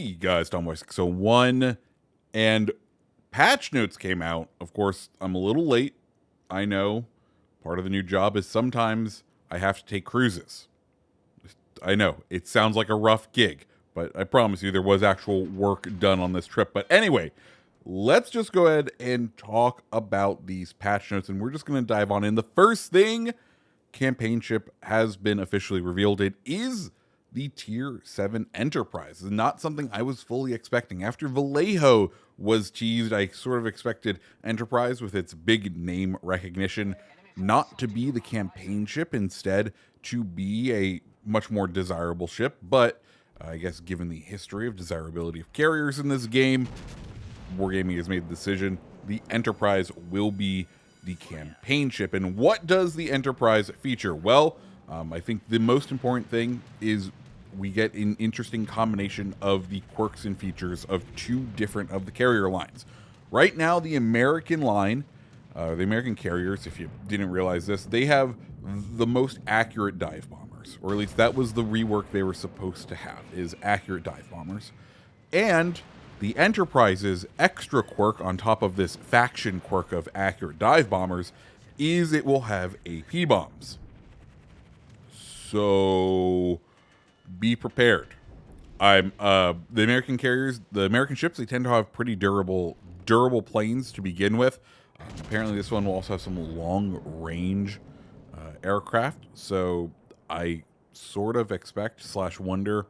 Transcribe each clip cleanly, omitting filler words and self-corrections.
Hey guys, Tom Weiss. So one and patch notes came out. Of course, I'm a little late. I know. Part of the new job is sometimes I have to take cruises. I know it sounds like a rough gig, but I promise you there was actual work done on this trip. But anyway, let's just go ahead and talk about these patch notes, and we're just going to dive on in. The first thing, campaign ship has been officially revealed. It is the Tier 7 Enterprise. It's not something I was fully expecting. After Vallejo was teased, I sort of expected Enterprise with its big name recognition not to be the campaign ship, instead to be a much more desirable ship. But I guess given the history of desirability of carriers in this game, Wargaming has made the decision the Enterprise will be the campaign ship. And what does the Enterprise feature? Well, I think the most important thing is we get an interesting combination of the quirks and features of two different of the carrier lines. Right now, the American line, the American carriers, if you didn't realize this, they have the most accurate dive bombers, or at least that was the rework they were supposed to have, is accurate dive bombers. And the Enterprise's extra quirk on top of this faction quirk of accurate dive bombers is it will have AP bombs. So be prepared. The American carriers, the American ships, they tend to have pretty durable planes to begin with. Apparently this one will also have some long range aircraft. So I sort of expect / wonder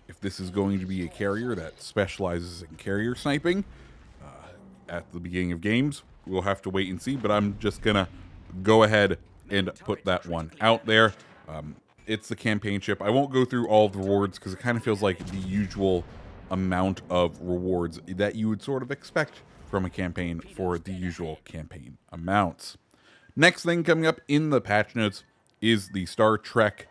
if this is going to be a carrier that specializes in carrier sniping at the beginning of games. We'll have to wait and see, but I'm just gonna go ahead and put that one out there. It's the campaign ship. I won't go through all of the rewards because it kind of feels like the usual amount of rewards that you would sort of expect from a campaign for the usual campaign amounts. Next thing coming up in the patch notes is the Star Trek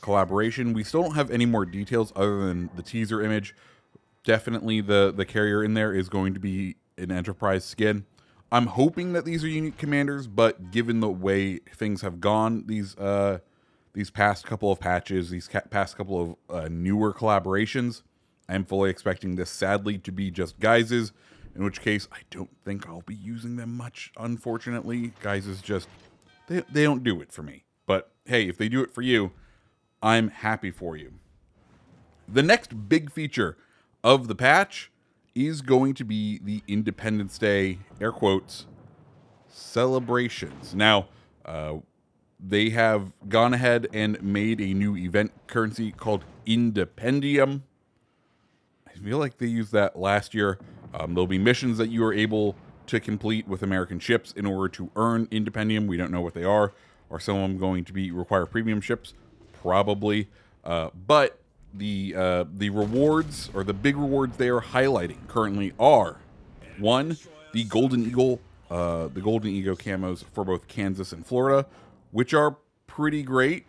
collaboration. We still don't have any more details other than the teaser image. Definitely the carrier in there is going to be an Enterprise skin. I'm hoping that these are unique commanders, but given the way things have gone, these past couple of patches, these past couple of newer collaborations, I'm fully expecting this sadly to be just guises, in which case I don't think I'll be using them much, unfortunately. Guises just, they don't do it for me. But hey, if they do it for you, I'm happy for you. The next big feature of the patch is going to be the Independence Day, air quotes, celebrations. Now, they have gone ahead and made a new event currency called Independium. I feel like they used that last year. There'll be missions that you are able to complete with American ships in order to earn Independium. We don't know what they are. Are some of them going to require premium ships? Probably. But the rewards, or the big rewards they are highlighting currently, are one, the Golden Eagle camos for both Kansas and Florida, which are pretty great.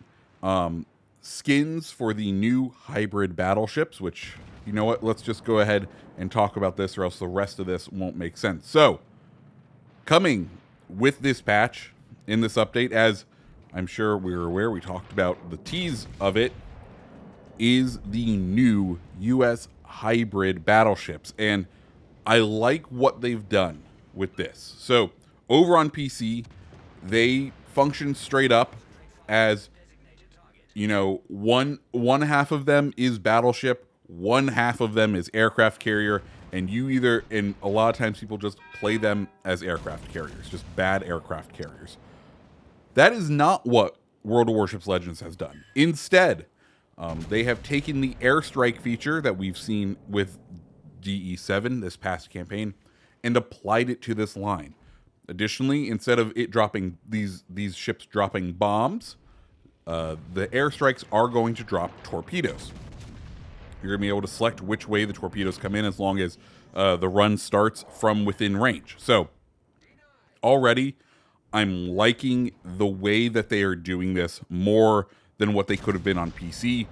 Skins for the new hybrid battleships, which, you know what, let's just go ahead and talk about this, or else the rest of this won't make sense. So, coming with this patch, in this update, as I'm sure we're aware, we talked about the tease of it, is the new U.S. hybrid battleships. And I like what they've done with this. So, over on PC, they function straight up as, you know, one half of them is battleship, one half of them is aircraft carrier, and a lot of times people just play them as aircraft carriers, just bad aircraft carriers. That is not what World of Warships Legends has done. Instead, they have taken the airstrike feature that we've seen with DE7 this past campaign and applied it to this line. Additionally, instead of it dropping these ships dropping bombs, the airstrikes are going to drop torpedoes. You're going to be able to select which way the torpedoes come in as long as the run starts from within range. So already, I'm liking the way that they are doing this more than what they could have been on PC,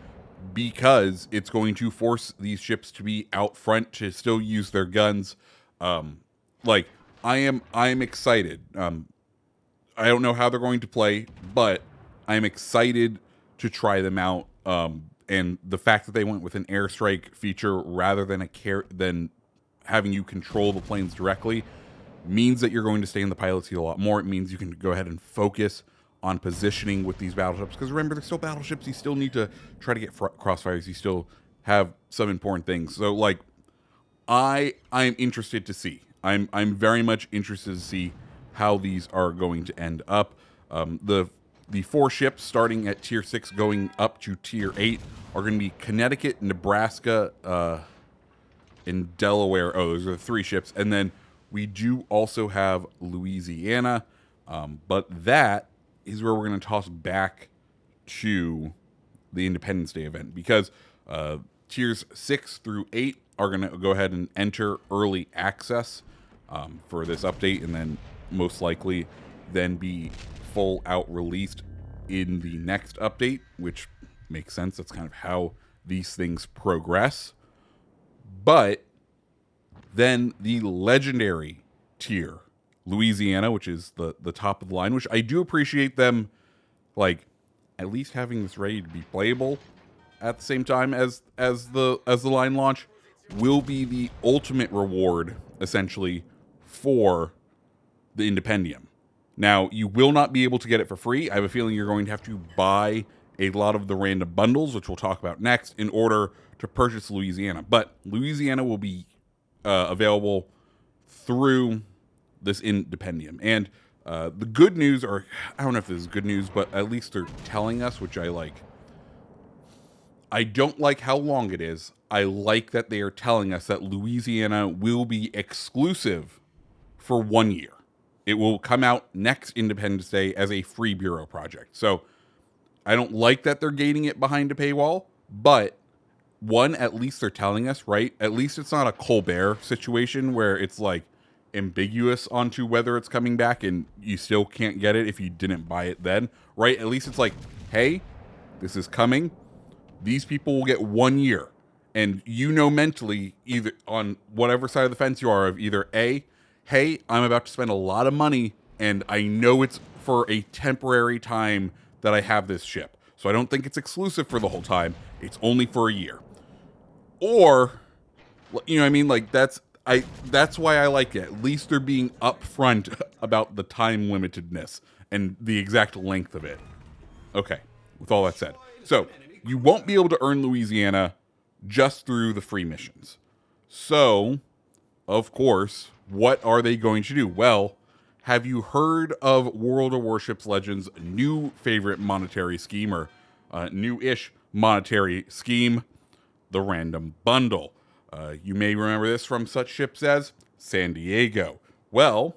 because it's going to force these ships to be out front to still use their guns. I am excited. I don't know how they're going to play, but I'm excited to try them out. and the fact that they went with an airstrike feature rather than than having you control the planes directly means that you're going to stay in the pilot seat a lot more. It means you can go ahead and focus on positioning with these battleships, because remember, they're still battleships. You still need to try to get crossfires. You still have some important things. So like, I'm interested to see. I'm very much interested to see how these are going to end up. The 4 ships starting at tier 6 going up to tier 8 are going to be Connecticut, Nebraska, and Delaware. Oh, those are the 3 ships. And then we do also have Louisiana, but that is where we're going to toss back to the Independence Day event, because tiers 6 through 8 are going to go ahead and enter early access for this update, and then most likely then be full out released in the next update, which makes sense. That's kind of how these things progress. But then the legendary tier, Louisiana, which is the top of the line, which I do appreciate them, like, at least having this ready to be playable at the same time as the line launch, will be the ultimate reward, essentially, for the Independium. Now, you will not be able to get it for free. I have a feeling you're going to have to buy a lot of the random bundles, which we'll talk about next, in order to purchase Louisiana. But Louisiana will be available through this Independium. And the good news, or I don't know if this is good news, but at least they're telling us, which I like. I don't like how long it is. I like that they are telling us that Louisiana will be exclusive for 1 year. It will come out next Independence Day as a free Bureau project. So I don't like that they're gating it behind a paywall, but one, at least they're telling us, right? At least it's not a Colbert situation where it's like ambiguous onto whether it's coming back and you still can't get it if you didn't buy it then, right? At least it's like, hey, this is coming. These people will get 1 year. And you know mentally, either on whatever side of the fence you are, of either A, hey, I'm about to spend a lot of money and I know it's for a temporary time that I have this ship. So I don't think it's exclusive for the whole time. It's only for a year. Or, you know what I mean? Like, that's why I like it. At least they're being upfront about the time limitedness and the exact length of it. Okay, with all that said. So, you won't be able to earn Louisiana just through the free missions. So, of course, what are they going to do? Well, have you heard of World of Warships Legends' new favorite monetary scheme, or new-ish monetary scheme, the random bundle? You may remember this from such ships as San Diego. Well,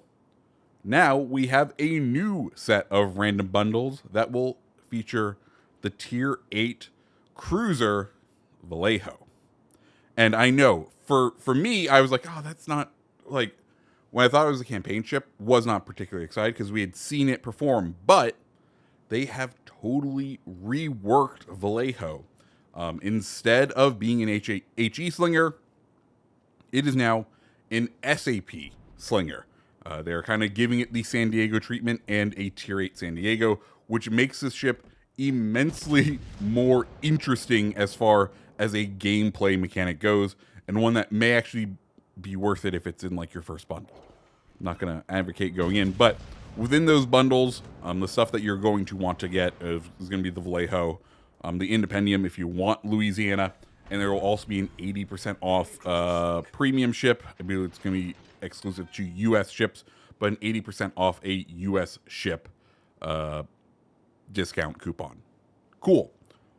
now we have a new set of random bundles that will feature the Tier 8 cruiser Vallejo. And I know, for me, I was like, oh, that's not, like, when I thought it was a campaign ship, was not particularly excited because we had seen it perform. But they have totally reworked Vallejo. Instead of being an HE slinger, it is now an SAP slinger. They're kind of giving it the San Diego treatment and a Tier 8 San Diego, which makes this ship immensely more interesting as far as a gameplay mechanic goes, and one that may actually be worth it if it's in like your first bundle. I'm not going to advocate going in, but within those bundles, the stuff that you're going to want to get is going to be the Vallejo, the Independium if you want Louisiana, and there will also be an 80% off premium ship. I believe it's going to be exclusive to U.S. ships, but an 80% off a U.S. ship discount coupon. Cool.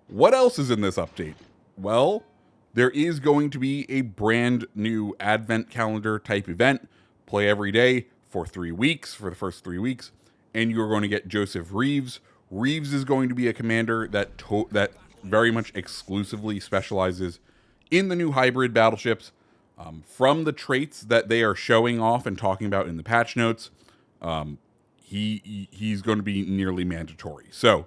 What else is in this update? Well, there is going to be a brand new advent calendar type event. Play every day for 3 weeks, for the first 3 weeks, and you're going to get Joseph Reeves. Reeves is going to be a commander that very much exclusively specializes in the new hybrid battleships. From the traits that they are showing off and talking about in the patch notes, he's going to be nearly mandatory. So,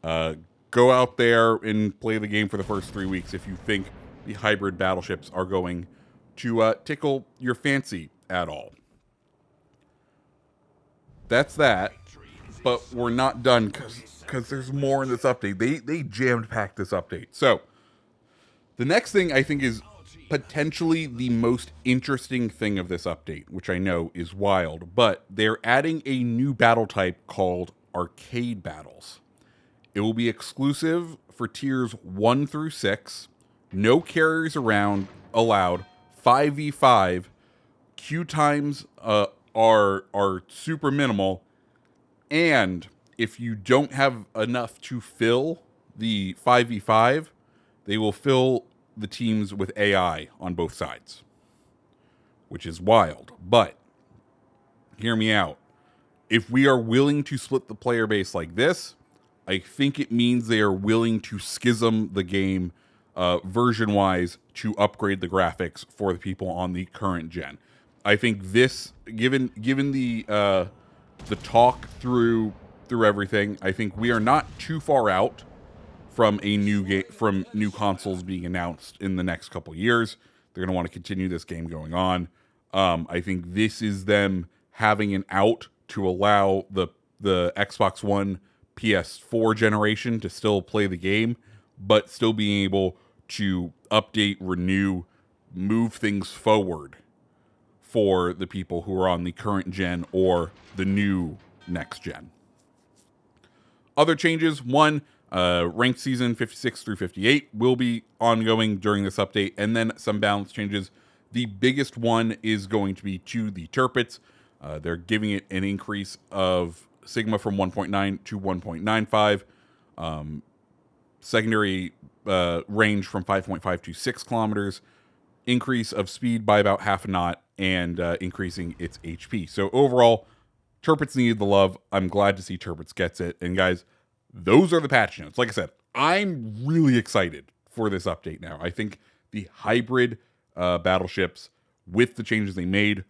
go out there and play the game for the first 3 weeks if you think the hybrid battleships are going to tickle your fancy at all. That's that. But we're not done because there's more in this update. They jammed packed this update. So the next thing I think is potentially the most interesting thing of this update, which I know is wild, but they're adding a new battle type called arcade battles. It will be exclusive for tiers 1 through 6. No carriers around allowed. 5v5. Queue times are super minimal. And if you don't have enough to fill the 5v5, they will fill the teams with AI on both sides, which is wild. But hear me out. If we are willing to split the player base like this, I think it means they are willing to schism the game version-wise to upgrade the graphics for the people on the current gen. I think this, given the talk through everything, I think we are not too far out from a new consoles being announced in the next couple years. They're going to want to continue this game going on. I think this is them having an out to allow the Xbox One, PS4 generation to still play the game, but still being able to update, renew, move things forward for the people who are on the current gen or the new next gen. Other changes: one, ranked season 56 through 58 will be ongoing during this update, and then some balance changes. The biggest one is going to be to the Turpits. They're giving it an increase of Sigma from 1.9 to 1.95. Secondary range from 5.5 to 6 kilometers. Increase of speed by about half a knot, and increasing its HP. So overall, Turpits needed the love. I'm glad to see Turpits gets it. And guys, those are the patch notes. Like I said, I'm really excited for this update now. I think the hybrid battleships with the changes they made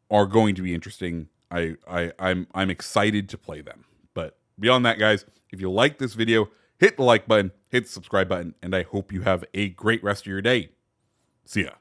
are going to be interesting. I'm excited to play them. But beyond that, guys, if you like this video, hit the like button, hit the subscribe button, and I hope you have a great rest of your day. See ya.